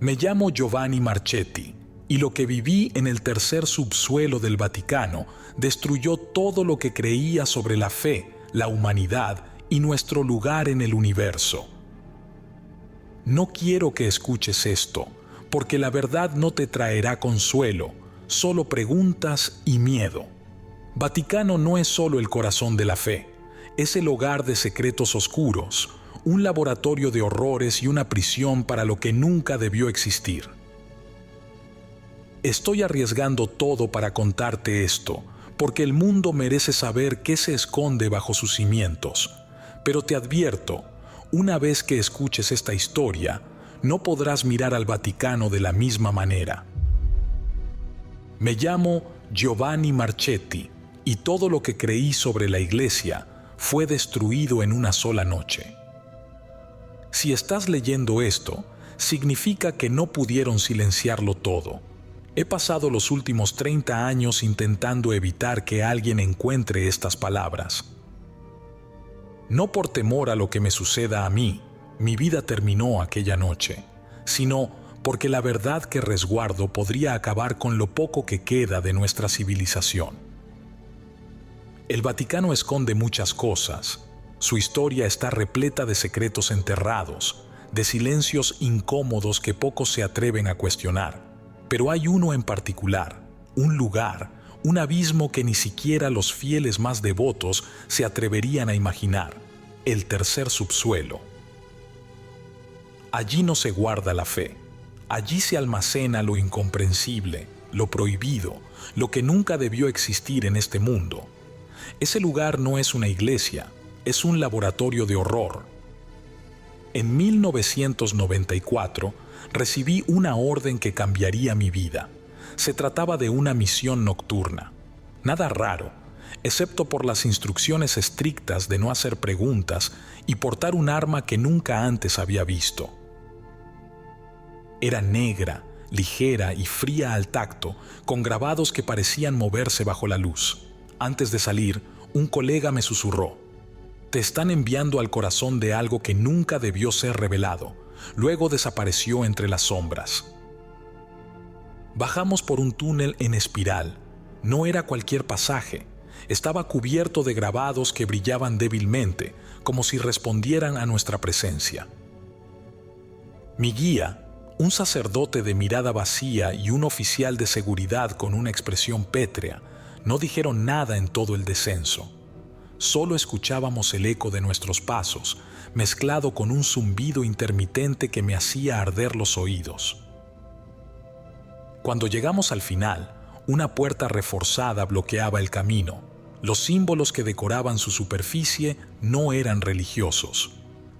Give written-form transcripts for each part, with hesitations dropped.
Me llamo Giovanni Marchetti y lo que viví en el tercer subsuelo del Vaticano destruyó todo lo que creía sobre la fe, la humanidad y nuestro lugar en el universo. No quiero que escuches esto, porque la verdad no te traerá consuelo, solo preguntas y miedo. Vaticano no es solo el corazón de la fe, es el hogar de secretos oscuros, un laboratorio de horrores y una prisión para lo que nunca debió existir. Estoy arriesgando todo para contarte esto, porque el mundo merece saber qué se esconde bajo sus cimientos. Pero te advierto, una vez que escuches esta historia, no podrás mirar al Vaticano de la misma manera. Me llamo Giovanni Marchetti y todo lo que creí sobre la Iglesia fue destruido en una sola noche. Si estás leyendo esto, significa que no pudieron silenciarlo todo. He pasado los últimos 30 años intentando evitar que alguien encuentre estas palabras. No por temor a lo que me suceda a mí, mi vida terminó aquella noche, sino porque la verdad que resguardo podría acabar con lo poco que queda de nuestra civilización. El Vaticano esconde muchas cosas. Su historia está repleta de secretos enterrados, de silencios incómodos que pocos se atreven a cuestionar. Pero hay uno en particular, un lugar, un abismo que ni siquiera los fieles más devotos se atreverían a imaginar: el tercer subsuelo. Allí no se guarda la fe, allí se almacena lo incomprensible, lo prohibido, lo que nunca debió existir en este mundo. Ese lugar no es una iglesia, es un laboratorio de horror. En 1994 recibí una orden que cambiaría mi vida. Se trataba de una misión nocturna. Nada raro, excepto por las instrucciones estrictas de no hacer preguntas y portar un arma que nunca antes había visto. Era negra, ligera y fría al tacto, con grabados que parecían moverse bajo la luz. Antes de salir, un colega me susurró: «Te están enviando al corazón de algo que nunca debió ser revelado». Luego desapareció entre las sombras. Bajamos por un túnel en espiral. No era cualquier pasaje. Estaba cubierto de grabados que brillaban débilmente, como si respondieran a nuestra presencia. Mi guía, un sacerdote de mirada vacía y un oficial de seguridad con una expresión pétrea, no dijeron nada en todo el descenso. Solo escuchábamos el eco de nuestros pasos, mezclado con un zumbido intermitente que me hacía arder los oídos. Cuando llegamos al final, una puerta reforzada bloqueaba el camino. Los símbolos que decoraban su superficie no eran religiosos.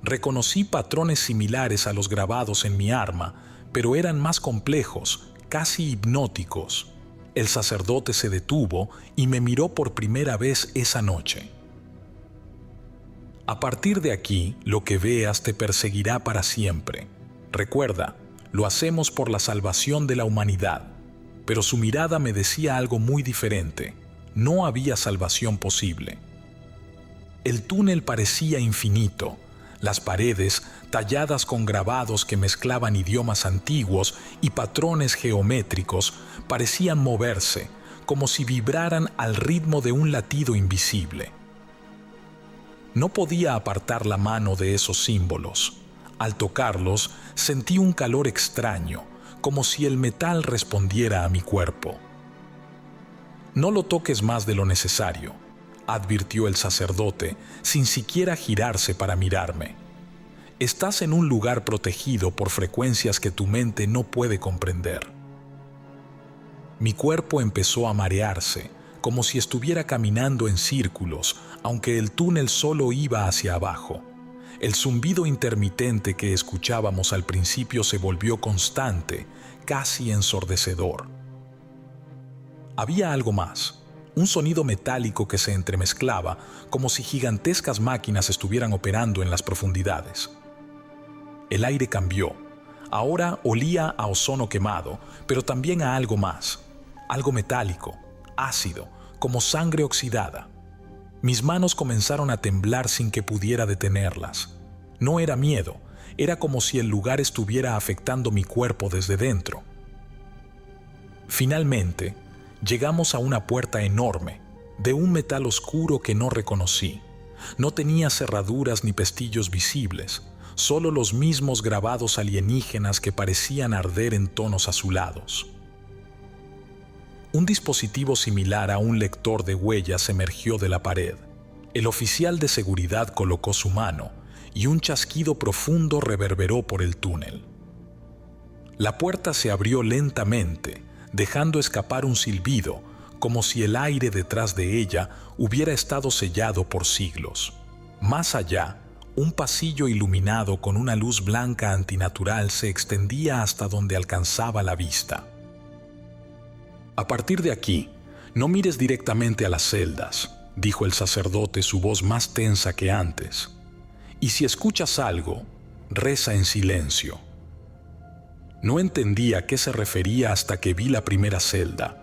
Reconocí patrones similares a los grabados en mi arma, pero eran más complejos, casi hipnóticos. El sacerdote se detuvo y me miró por primera vez esa noche. A partir de aquí, lo que veas te perseguirá para siempre. Recuerda, lo hacemos por la salvación de la humanidad. Pero su mirada me decía algo muy diferente. No había salvación posible. El túnel parecía infinito. Las paredes, talladas con grabados que mezclaban idiomas antiguos y patrones geométricos, parecían moverse, como si vibraran al ritmo de un latido invisible. No podía apartar la mano de esos símbolos. Al tocarlos, sentí un calor extraño, como si el metal respondiera a mi cuerpo. «No lo toques más de lo necesario», advirtió el sacerdote, sin siquiera girarse para mirarme. «Estás en un lugar protegido por frecuencias que tu mente no puede comprender». Mi cuerpo empezó a marearse, como si estuviera caminando en círculos, aunque el túnel solo iba hacia abajo. El zumbido intermitente que escuchábamos al principio se volvió constante, casi ensordecedor. Había algo más, un sonido metálico que se entremezclaba, como si gigantescas máquinas estuvieran operando en las profundidades. El aire cambió. Ahora olía a ozono quemado, pero también a algo más, algo metálico, ácido, como sangre oxidada. Mis manos comenzaron a temblar sin que pudiera detenerlas. No era miedo, Era como si el lugar estuviera afectando mi cuerpo desde dentro. Finalmente, llegamos a una puerta enorme, de un metal oscuro que no reconocí. No tenía cerraduras ni pestillos visibles, solo los mismos grabados alienígenas que parecían arder en tonos azulados. Un dispositivo similar a un lector de huellas emergió de la pared. El oficial de seguridad colocó su mano y un chasquido profundo reverberó por el túnel. La puerta se abrió lentamente, dejando escapar un silbido, como si el aire detrás de ella hubiera estado sellado por siglos. Más allá, un pasillo iluminado con una luz blanca antinatural se extendía hasta donde alcanzaba la vista. «A partir de aquí, no mires directamente a las celdas», dijo el sacerdote, su voz más tensa que antes. «Y si escuchas algo, reza en silencio». No entendí a qué se refería hasta que vi la primera celda.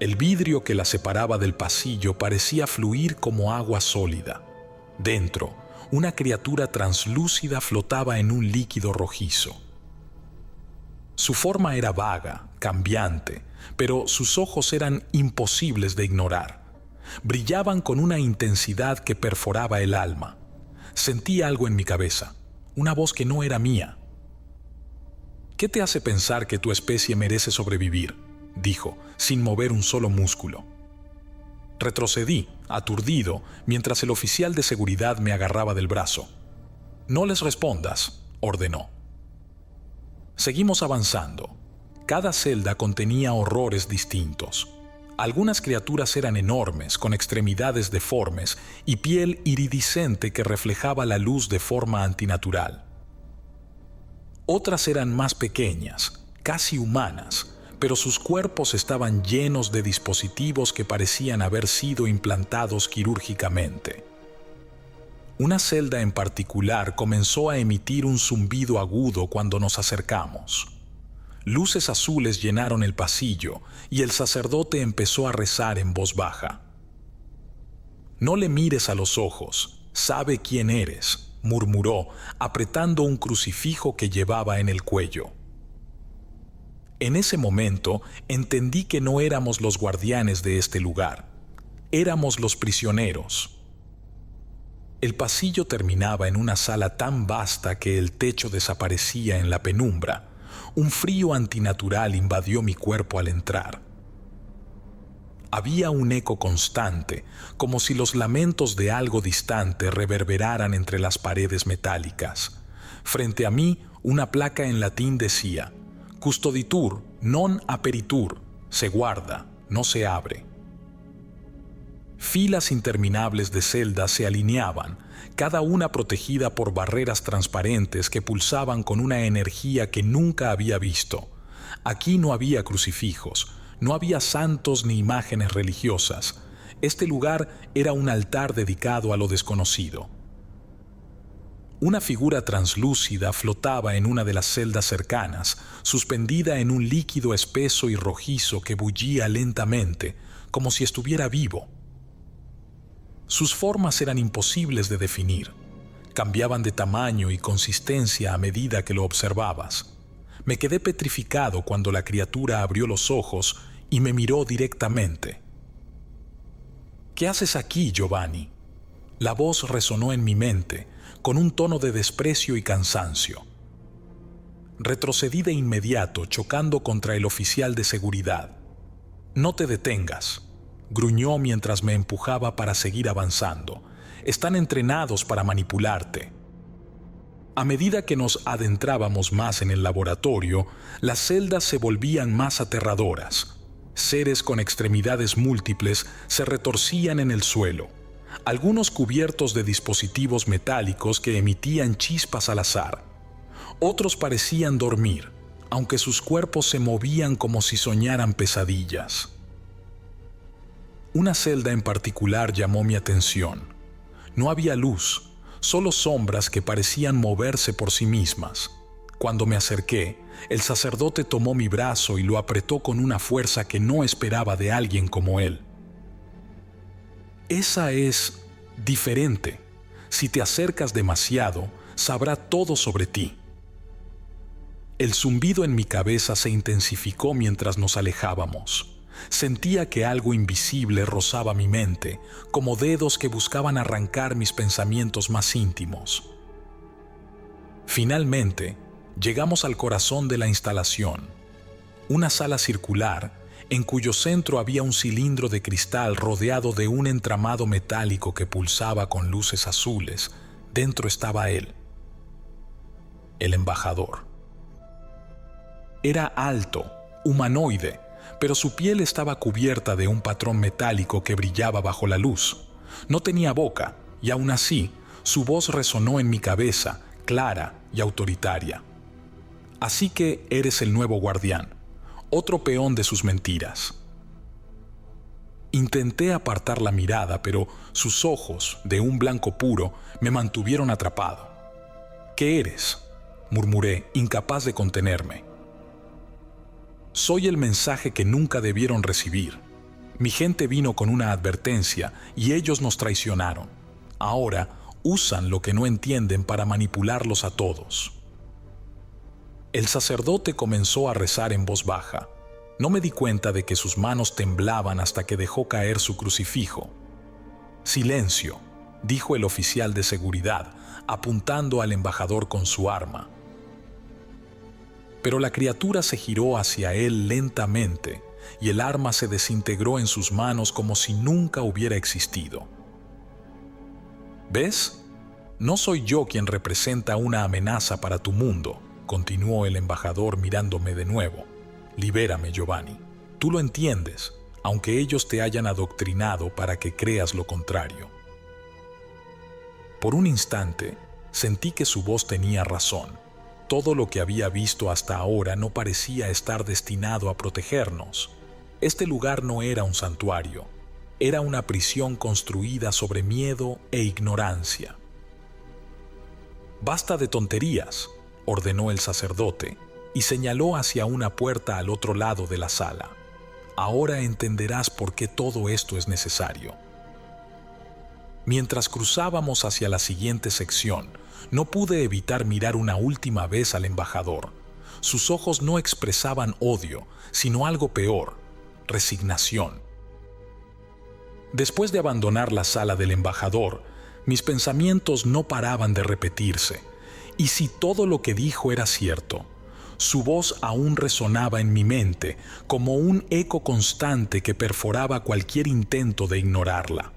El vidrio que la separaba del pasillo parecía fluir como agua sólida. Dentro, una criatura translúcida flotaba en un líquido rojizo. Su forma era vaga, cambiante, pero sus ojos eran imposibles de ignorar. Brillaban con una intensidad que perforaba el alma. Sentí algo en mi cabeza, una voz que no era mía. «¿Qué te hace pensar que tu especie merece sobrevivir?», dijo, sin mover un solo músculo. Retrocedí, aturdido, mientras el oficial de seguridad me agarraba del brazo. «No les respondas», ordenó. Seguimos avanzando. Cada celda contenía horrores distintos. Algunas criaturas eran enormes, con extremidades deformes y piel iridiscente que reflejaba la luz de forma antinatural. Otras eran más pequeñas, casi humanas, pero sus cuerpos estaban llenos de dispositivos que parecían haber sido implantados quirúrgicamente. Una celda en particular comenzó a emitir un zumbido agudo cuando nos acercamos. Luces azules llenaron el pasillo y el sacerdote empezó a rezar en voz baja. «No le mires a los ojos, sabe quién eres», murmuró, apretando un crucifijo que llevaba en el cuello. En ese momento entendí que no éramos los guardianes de este lugar, éramos los prisioneros. El pasillo terminaba en una sala tan vasta que el techo desaparecía en la penumbra. Un frío antinatural invadió mi cuerpo al entrar. Había un eco constante, como si los lamentos de algo distante reverberaran entre las paredes metálicas. Frente a mí, una placa en latín decía: «Custoditur non aperitur», se guarda, no se abre. Filas interminables de celdas se alineaban, cada una protegida por barreras transparentes que pulsaban con una energía que nunca había visto. Aquí no había crucifijos, no había santos ni imágenes religiosas. Este lugar era un altar dedicado a lo desconocido. Una figura translúcida flotaba en una de las celdas cercanas, suspendida en un líquido espeso y rojizo que bullía lentamente, como si estuviera vivo. Sus formas eran imposibles de definir. Cambiaban de tamaño y consistencia a medida que lo observabas. Me quedé petrificado cuando la criatura abrió los ojos y me miró directamente. «¿Qué haces aquí, Giovanni?». La voz resonó en mi mente, con un tono de desprecio y cansancio. Retrocedí de inmediato, chocando contra el oficial de seguridad. «No te detengas», gruñó mientras me empujaba para seguir avanzando. «Están entrenados para manipularte». A medida que nos adentrábamos más en el laboratorio, las celdas se volvían más aterradoras. Seres con extremidades múltiples se retorcían en el suelo, algunos cubiertos de dispositivos metálicos que emitían chispas al azar. Otros parecían dormir, aunque sus cuerpos se movían como si soñaran pesadillas. Una celda en particular llamó mi atención. No había luz, solo sombras que parecían moverse por sí mismas. Cuando me acerqué, el sacerdote tomó mi brazo y lo apretó con una fuerza que no esperaba de alguien como él. «Esa es diferente. Si te acercas demasiado, sabrá todo sobre ti. El zumbido en mi cabeza se intensificó mientras nos alejábamos. Sentía que algo invisible rozaba mi mente, como dedos que buscaban arrancar mis pensamientos más íntimos. Finalmente, llegamos al corazón de la instalación, una sala circular en cuyo centro había un cilindro de cristal rodeado de un entramado metálico que pulsaba con luces azules. Dentro estaba él, el embajador. Era alto, humanoide, pero su piel estaba cubierta de un patrón metálico que brillaba bajo la luz. No tenía boca, y aún así, su voz resonó en mi cabeza, clara y autoritaria. Así que eres el nuevo guardián, otro peón de sus mentiras. Intenté apartar la mirada, pero sus ojos, de un blanco puro, me mantuvieron atrapado. ¿Qué eres?, murmuré, incapaz de contenerme. Soy el mensaje que nunca debieron recibir. Mi gente vino con una advertencia y ellos nos traicionaron. Ahora usan lo que no entienden para manipularlos a todos. El sacerdote comenzó a rezar en voz baja. No me di cuenta de que sus manos temblaban hasta que dejó caer su crucifijo. «Silencio», dijo el oficial de seguridad, apuntando al embajador con su arma. Pero la criatura se giró hacia él lentamente y el arma se desintegró en sus manos como si nunca hubiera existido. ¿Ves? No soy yo quien representa una amenaza para tu mundo, continuó el embajador mirándome de nuevo. Libérame, Giovanni. Tú lo entiendes, aunque ellos te hayan adoctrinado para que creas lo contrario. Por un instante, sentí que su voz tenía razón. Todo lo que había visto hasta ahora no parecía estar destinado a protegernos. Este lugar no era un santuario, era una prisión construida sobre miedo e ignorancia. «Basta de tonterías», ordenó el sacerdote, y señaló hacia una puerta al otro lado de la sala. «Ahora entenderás por qué todo esto es necesario». Mientras cruzábamos hacia la siguiente sección, no pude evitar mirar una última vez al embajador. Sus ojos no expresaban odio, sino algo peor: resignación. Después de abandonar la sala del embajador, mis pensamientos no paraban de repetirse. ¿Y si todo lo que dijo era cierto? Su voz aún resonaba en mi mente, como un eco constante que perforaba cualquier intento de ignorarla.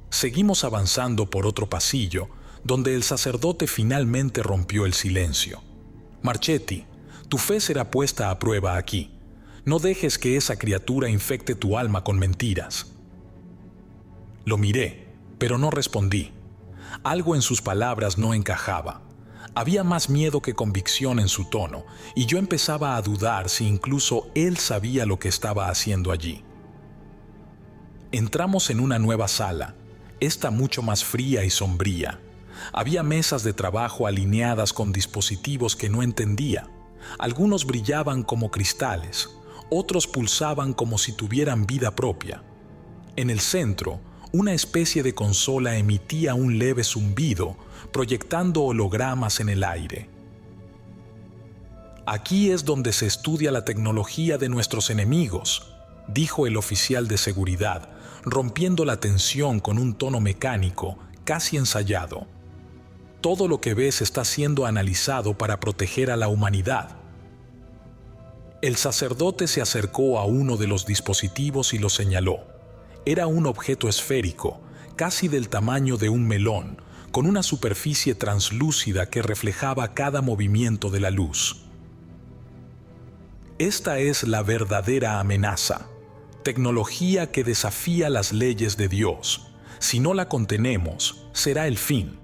Seguimos avanzando por otro pasillo, donde el sacerdote finalmente rompió el silencio. «Marchetti, tu fe será puesta a prueba aquí. No dejes que esa criatura infecte tu alma con mentiras». Lo miré, pero no respondí. Algo en sus palabras no encajaba. Había más miedo que convicción en su tono, y yo empezaba a dudar si incluso él sabía lo que estaba haciendo allí. Entramos en una nueva sala, esta mucho más fría y sombría. Había mesas de trabajo alineadas con dispositivos que no entendía. Algunos brillaban como cristales, otros pulsaban como si tuvieran vida propia. En el centro, una especie de consola emitía un leve zumbido, proyectando hologramas en el aire. «Aquí es donde se estudia la tecnología de nuestros enemigos», dijo el oficial de seguridad, rompiendo la tensión con un tono mecánico, casi ensayado. «Todo lo que ves está siendo analizado para proteger a la humanidad». El sacerdote se acercó a uno de los dispositivos y lo señaló. Era un objeto esférico, casi del tamaño de un melón, con una superficie translúcida que reflejaba cada movimiento de la luz. «Esta es la verdadera amenaza, tecnología que desafía las leyes de Dios. Si no la contenemos, será el fin».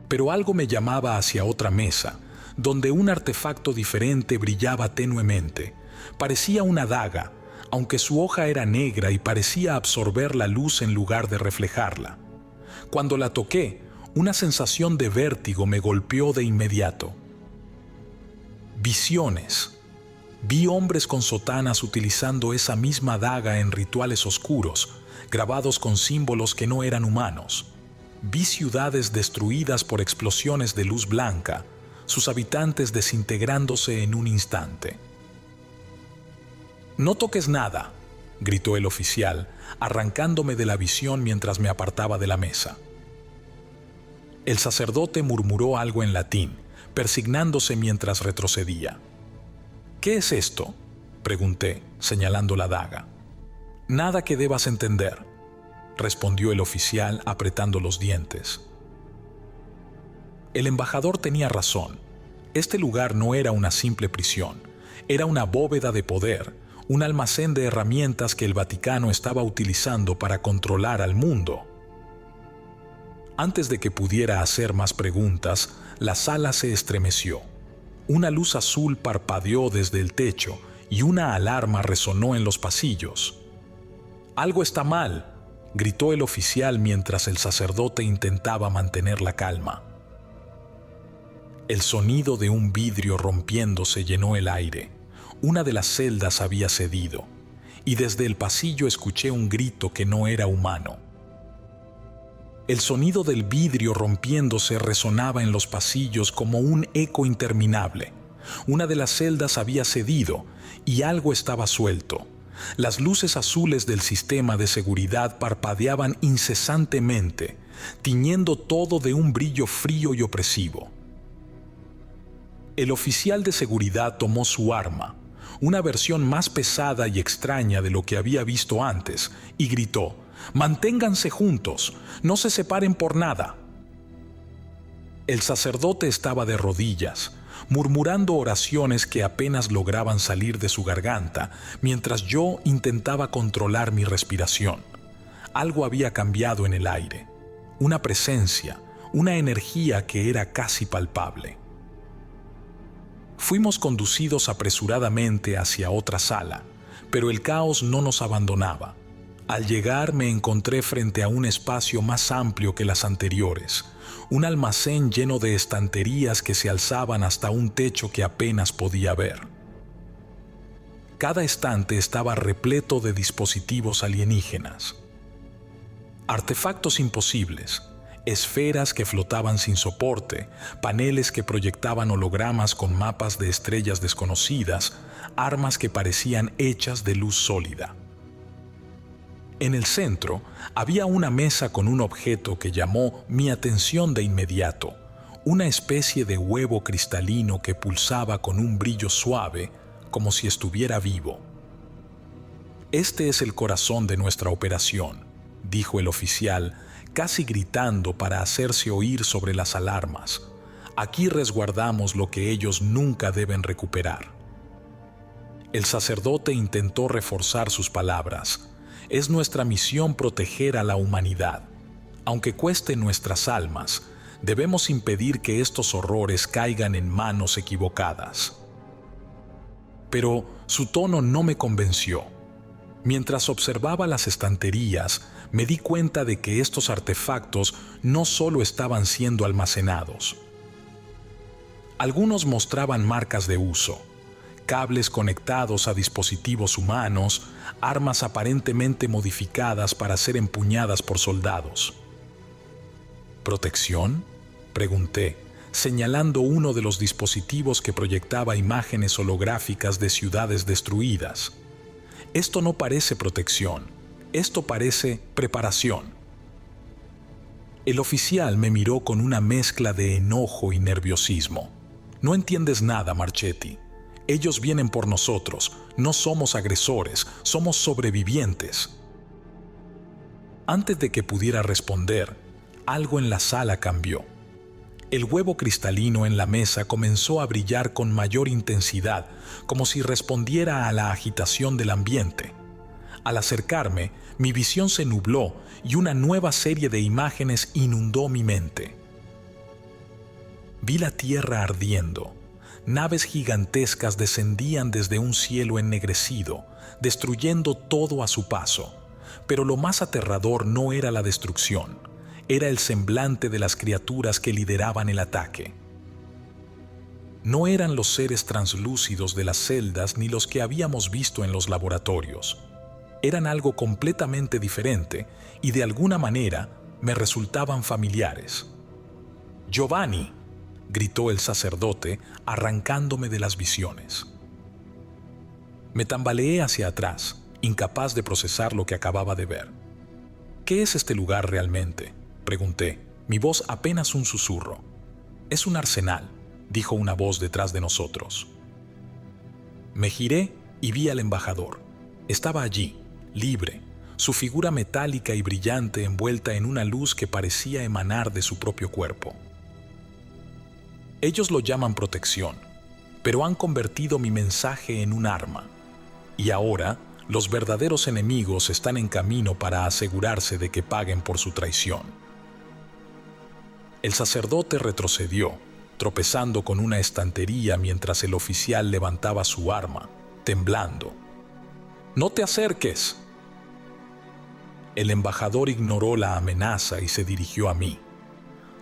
Pero algo me llamaba hacia otra mesa, donde un artefacto diferente brillaba tenuemente. Parecía una daga, aunque su hoja era negra y parecía absorber la luz en lugar de reflejarla. Cuando la toqué, una sensación de vértigo me golpeó de inmediato. Visiones. Vi hombres con sotanas utilizando esa misma daga en rituales oscuros, grabados con símbolos que no eran humanos. vi ciudades destruidas por explosiones de luz blanca, sus habitantes desintegrándose en un instante. «No toques nada», gritó el oficial, arrancándome de la visión mientras me apartaba de la mesa. El sacerdote murmuró algo en latín, persignándose mientras retrocedía. «¿Qué es esto?», pregunté, señalando la daga. «Nada que debas entender», respondió el oficial apretando los dientes. El embajador tenía razón. Este lugar no era una simple prisión, era una bóveda de poder, un almacén de herramientas que el Vaticano estaba utilizando para controlar al mundo. Antes de que pudiera hacer más preguntas, la sala se estremeció. Una luz azul parpadeó desde el techo y una alarma resonó en los pasillos. «Algo está mal», gritó el oficial mientras el sacerdote intentaba mantener la calma. El sonido de un vidrio rompiéndose llenó el aire. Una de las celdas había cedido, y desde el pasillo escuché un grito que no era humano. El sonido del vidrio rompiéndose resonaba en los pasillos como un eco interminable. Una de las celdas había cedido, y algo estaba suelto. Las luces azules del sistema de seguridad parpadeaban incesantemente, tiñendo todo de un brillo frío y opresivo. El oficial de seguridad tomó su arma, una versión más pesada y extraña de lo que había visto antes, y gritó: «Manténganse juntos, no se separen por nada». El sacerdote estaba de rodillas, murmurando oraciones que apenas lograban salir de su garganta, mientras yo intentaba controlar mi respiración. Algo había cambiado en el aire, una presencia, una energía que era casi palpable. Fuimos conducidos apresuradamente hacia otra sala, pero el caos no nos abandonaba. Al llegar me encontré frente a un espacio más amplio que las anteriores, un almacén lleno de estanterías que se alzaban hasta un techo que apenas podía ver. Cada estante estaba repleto de dispositivos alienígenas. Artefactos imposibles, esferas que flotaban sin soporte, paneles que proyectaban hologramas con mapas de estrellas desconocidas, armas que parecían hechas de luz sólida. En el centro había una mesa con un objeto que llamó mi atención de inmediato, una especie de huevo cristalino que pulsaba con un brillo suave, como si estuviera vivo. «Este es el corazón de nuestra operación», dijo el oficial, casi gritando para hacerse oír sobre las alarmas. «Aquí resguardamos lo que ellos nunca deben recuperar». El sacerdote intentó reforzar sus palabras. «Es nuestra misión proteger a la humanidad. Aunque cueste nuestras almas, debemos impedir que estos horrores caigan en manos equivocadas». Pero su tono no me convenció. Mientras observaba las estanterías, me di cuenta de que estos artefactos no solo estaban siendo almacenados. Algunos mostraban marcas de uso, cables conectados a dispositivos humanos, armas aparentemente modificadas para ser empuñadas por soldados. ¿Protección?, pregunté, señalando uno de los dispositivos que proyectaba imágenes holográficas de ciudades destruidas. «Esto no parece protección, esto parece preparación». El oficial me miró con una mezcla de enojo y nerviosismo. «No entiendes nada, Marchetti. Ellos vienen por nosotros, no somos agresores, somos sobrevivientes». Antes de que pudiera responder, algo en la sala cambió. El huevo cristalino en la mesa comenzó a brillar con mayor intensidad, como si respondiera a la agitación del ambiente. Al acercarme, mi visión se nubló y una nueva serie de imágenes inundó mi mente. Vi la tierra ardiendo. Naves gigantescas descendían desde un cielo ennegrecido, destruyendo todo a su paso. Pero lo más aterrador no era la destrucción, era el semblante de las criaturas que lideraban el ataque. No eran los seres translúcidos de las celdas ni los que habíamos visto en los laboratorios. Eran algo completamente diferente y de alguna manera me resultaban familiares. «Giovanni», gritó el sacerdote, arrancándome de las visiones. Me tambaleé hacia atrás, incapaz de procesar lo que acababa de ver. «¿Qué es este lugar realmente?», pregunté, mi voz apenas un susurro. «Es un arsenal», dijo una voz detrás de nosotros. Me giré y vi al embajador. Estaba allí, libre, su figura metálica y brillante envuelta en una luz que parecía emanar de su propio cuerpo. Ellos lo llaman protección, pero han convertido mi mensaje en un arma. Y ahora, los verdaderos enemigos están en camino para asegurarse de que paguen por su traición. El sacerdote retrocedió, tropezando con una estantería mientras el oficial levantaba su arma, temblando. «¡No te acerques!». El embajador ignoró la amenaza y se dirigió a mí.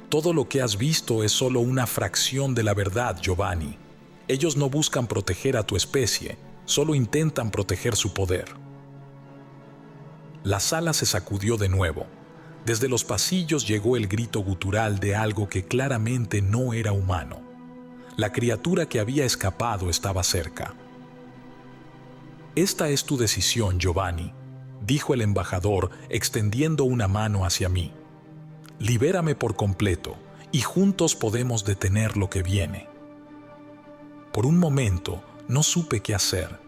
«Todo lo que has visto es solo una fracción de la verdad, Giovanni. Ellos no buscan proteger a tu especie, solo intentan proteger su poder». La sala se sacudió de nuevo. Desde los pasillos llegó el grito gutural de algo que claramente no era humano. La criatura que había escapado estaba cerca. «Esta es tu decisión, Giovanni», dijo el embajador, extendiendo una mano hacia mí. «Libérame por completo, y juntos podemos detener lo que viene». Por un momento no supe qué hacer.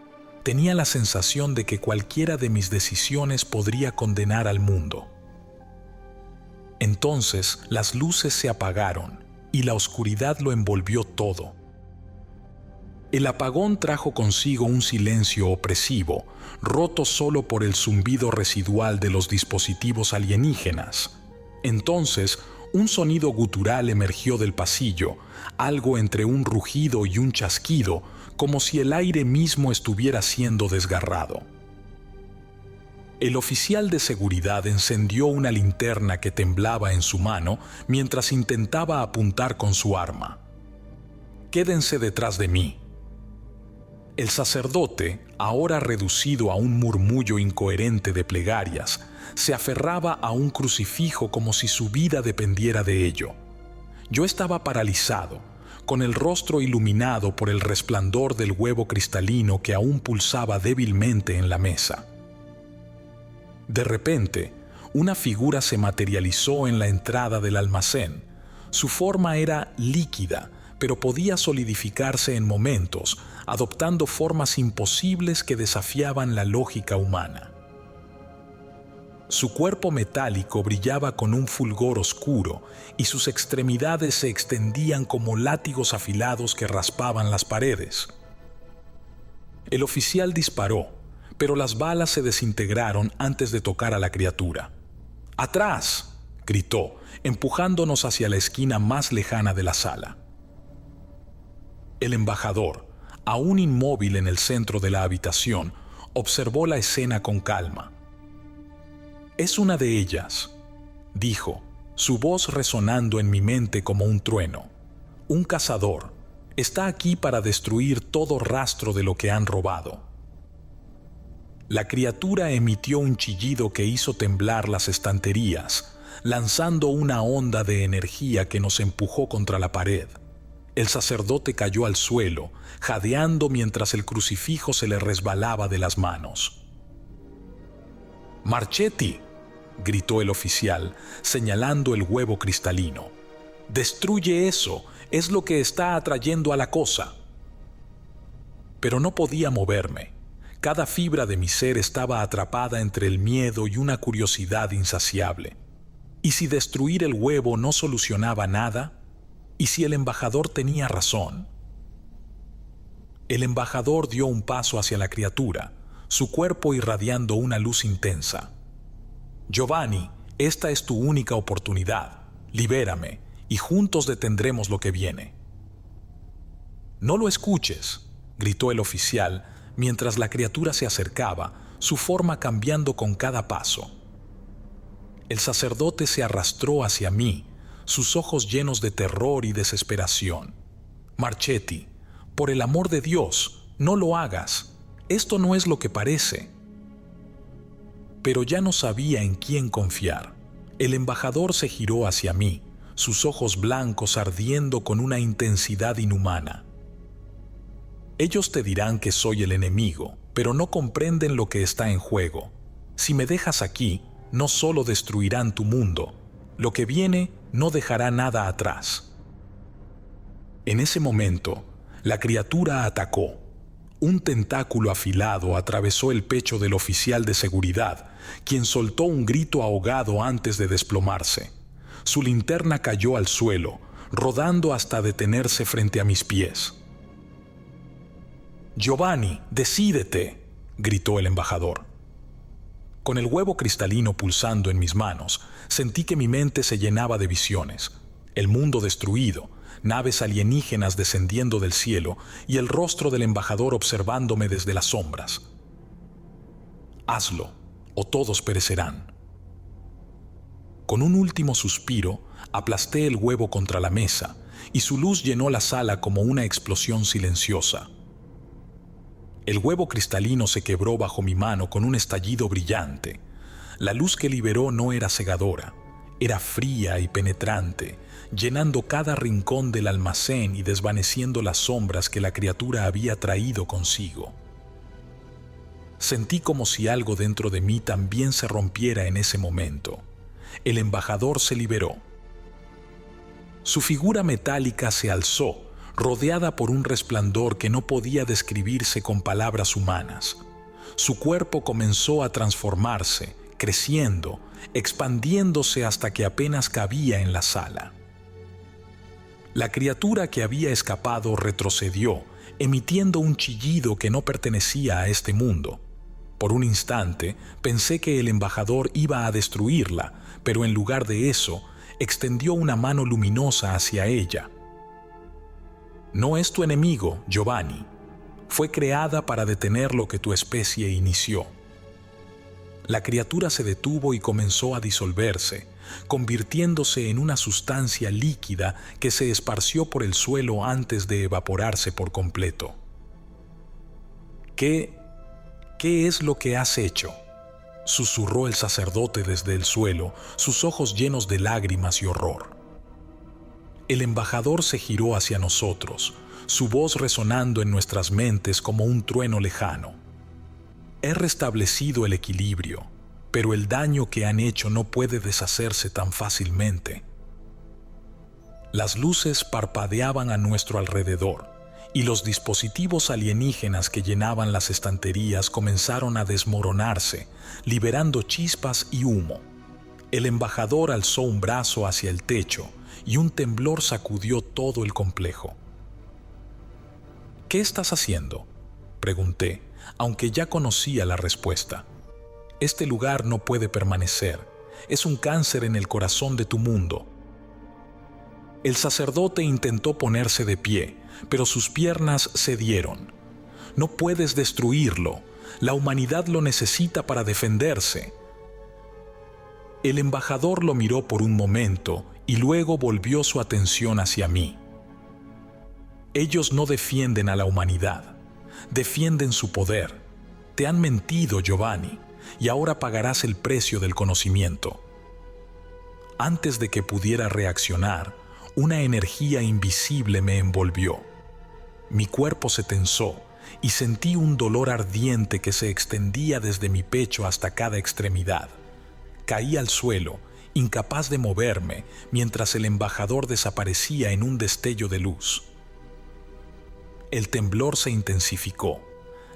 Tenía la sensación de que cualquiera de mis decisiones podría condenar al mundo. Entonces las luces se apagaron y la oscuridad lo envolvió todo. El apagón trajo consigo un silencio opresivo, roto solo por el zumbido residual de los dispositivos alienígenas. Entonces, un sonido gutural emergió del pasillo, algo entre un rugido y un chasquido, como si el aire mismo estuviera siendo desgarrado. El oficial de seguridad encendió una linterna que temblaba en su mano mientras intentaba apuntar con su arma. «Quédense detrás de mí». El sacerdote, ahora reducido a un murmullo incoherente de plegarias, se aferraba a un crucifijo como si su vida dependiera de ello. Yo estaba paralizado, con el rostro iluminado por el resplandor del huevo cristalino que aún pulsaba débilmente en la mesa. De repente, una figura se materializó en la entrada del almacén. Su forma era líquida, pero podía solidificarse en momentos, adoptando formas imposibles que desafiaban la lógica humana. Su cuerpo metálico brillaba con un fulgor oscuro y sus extremidades se extendían como látigos afilados que raspaban las paredes. El oficial disparó, pero las balas se desintegraron antes de tocar a la criatura. «¡Atrás!», gritó, empujándonos hacia la esquina más lejana de la sala. El embajador, aún inmóvil en el centro de la habitación, observó la escena con calma. «Es una de ellas», dijo, su voz resonando en mi mente como un trueno. «Un cazador. Está aquí para destruir todo rastro de lo que han robado». La criatura emitió un chillido que hizo temblar las estanterías, lanzando una onda de energía que nos empujó contra la pared. El sacerdote cayó al suelo, jadeando mientras el crucifijo se le resbalaba de las manos. «Marchetti», gritó el oficial, señalando el huevo cristalino. «Destruye eso, es lo que está atrayendo a la cosa». Pero no podía moverme. Cada fibra de mi ser estaba atrapada entre el miedo y una curiosidad insaciable. ¿Y si destruir el huevo no solucionaba nada? ¿Y si el embajador tenía razón? El embajador dio un paso hacia la criatura, su cuerpo irradiando una luz intensa. «Giovanni, esta es tu única oportunidad. Libérame, y juntos detendremos lo que viene». «No lo escuches», gritó el oficial, mientras la criatura se acercaba, su forma cambiando con cada paso. El sacerdote se arrastró hacia mí, sus ojos llenos de terror y desesperación. «Marchetti, por el amor de Dios, no lo hagas. Esto no es lo que parece». Pero ya no sabía en quién confiar. El embajador se giró hacia mí, sus ojos blancos ardiendo con una intensidad inhumana. Ellos te dirán que soy el enemigo, pero no comprenden lo que está en juego. Si me dejas aquí, no solo destruirán tu mundo, lo que viene no dejará nada atrás. En ese momento, la criatura atacó. Un tentáculo afilado atravesó el pecho del oficial de seguridad, quien soltó un grito ahogado antes de desplomarse. Su linterna cayó al suelo, rodando hasta detenerse frente a mis pies. «Giovanni, decídete», gritó el embajador. Con el huevo cristalino pulsando en mis manos, sentí que mi mente se llenaba de visiones. El mundo destruido, naves alienígenas descendiendo del cielo y el rostro del embajador observándome desde las sombras. «Hazlo, o todos perecerán». Con un último suspiro, aplasté el huevo contra la mesa y su luz llenó la sala como una explosión silenciosa. El huevo cristalino se quebró bajo mi mano con un estallido brillante. La luz que liberó no era cegadora, era fría y penetrante, llenando cada rincón del almacén y desvaneciendo las sombras que la criatura había traído consigo. Sentí como si algo dentro de mí también se rompiera en ese momento. El embajador se liberó. Su figura metálica se alzó, rodeada por un resplandor que no podía describirse con palabras humanas. Su cuerpo comenzó a transformarse, creciendo, expandiéndose hasta que apenas cabía en la sala. La criatura que había escapado retrocedió, emitiendo un chillido que no pertenecía a este mundo. Por un instante pensé que el embajador iba a destruirla, pero en lugar de eso, extendió una mano luminosa hacia ella. «No es tu enemigo, Giovanni. Fue creada para detener lo que tu especie inició». La criatura se detuvo y comenzó a disolverse, convirtiéndose en una sustancia líquida que se esparció por el suelo antes de evaporarse por completo. ¿Qué es lo que has hecho?», susurró el sacerdote desde el suelo, sus ojos llenos de lágrimas y horror. El embajador se giró hacia nosotros, su voz resonando en nuestras mentes como un trueno lejano. «He restablecido el equilibrio, pero el daño que han hecho no puede deshacerse tan fácilmente». Las luces parpadeaban a nuestro alrededor, y los dispositivos alienígenas que llenaban las estanterías comenzaron a desmoronarse, liberando chispas y humo. El embajador alzó un brazo hacia el techo, y un temblor sacudió todo el complejo. «¿Qué estás haciendo?», pregunté, aunque ya conocía la respuesta. «Este lugar no puede permanecer. Es un cáncer en el corazón de tu mundo». El sacerdote intentó ponerse de pie, pero sus piernas cedieron. «No puedes destruirlo. La humanidad lo necesita para defenderse». El embajador lo miró por un momento y luego volvió su atención hacia mí. «Ellos no defienden a la humanidad, defienden su poder. Te han mentido, Giovanni, y ahora pagarás el precio del conocimiento». Antes de que pudiera reaccionar, una energía invisible me envolvió. Mi cuerpo se tensó y sentí un dolor ardiente que se extendía desde mi pecho hasta cada extremidad. Caí al suelo, incapaz de moverme, mientras el embajador desaparecía en un destello de luz. El temblor se intensificó.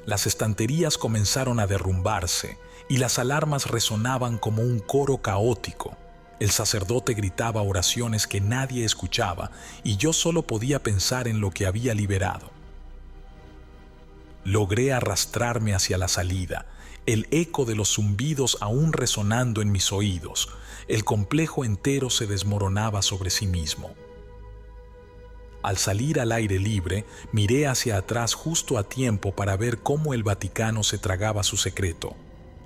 Las estanterías comenzaron a derrumbarse y las alarmas resonaban como un coro caótico. El sacerdote gritaba oraciones que nadie escuchaba y yo solo podía pensar en lo que había liberado. Logré arrastrarme hacia la salida, el eco de los zumbidos aún resonando en mis oídos. El complejo entero se desmoronaba sobre sí mismo. Al salir al aire libre, miré hacia atrás justo a tiempo para ver cómo el Vaticano se tragaba su secreto.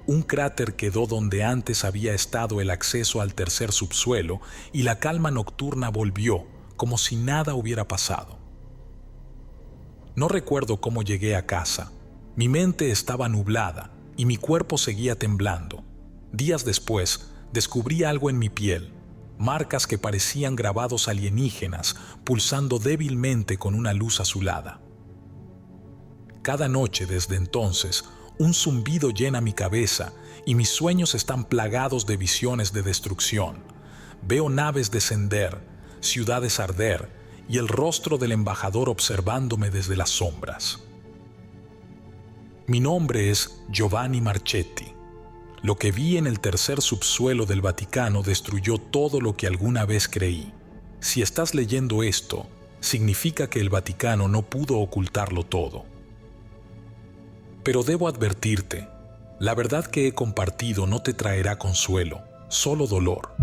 Un cráter quedó donde antes había estado el acceso al tercer subsuelo y la calma nocturna volvió, como si nada hubiera pasado. No recuerdo cómo llegué a casa. Mi mente estaba nublada y mi cuerpo seguía temblando. Días después, descubrí algo en mi piel, marcas que parecían grabados alienígenas pulsando débilmente con una luz azulada. Cada noche desde entonces, un zumbido llena mi cabeza y mis sueños están plagados de visiones de destrucción. Veo naves descender, ciudades arder y el rostro del embajador observándome desde las sombras. Mi nombre es Giovanni Marchetti. Lo que vi en el tercer subsuelo del Vaticano destruyó todo lo que alguna vez creí. Si estás leyendo esto, significa que el Vaticano no pudo ocultarlo todo. Pero debo advertirte, la verdad que he compartido no te traerá consuelo, solo dolor.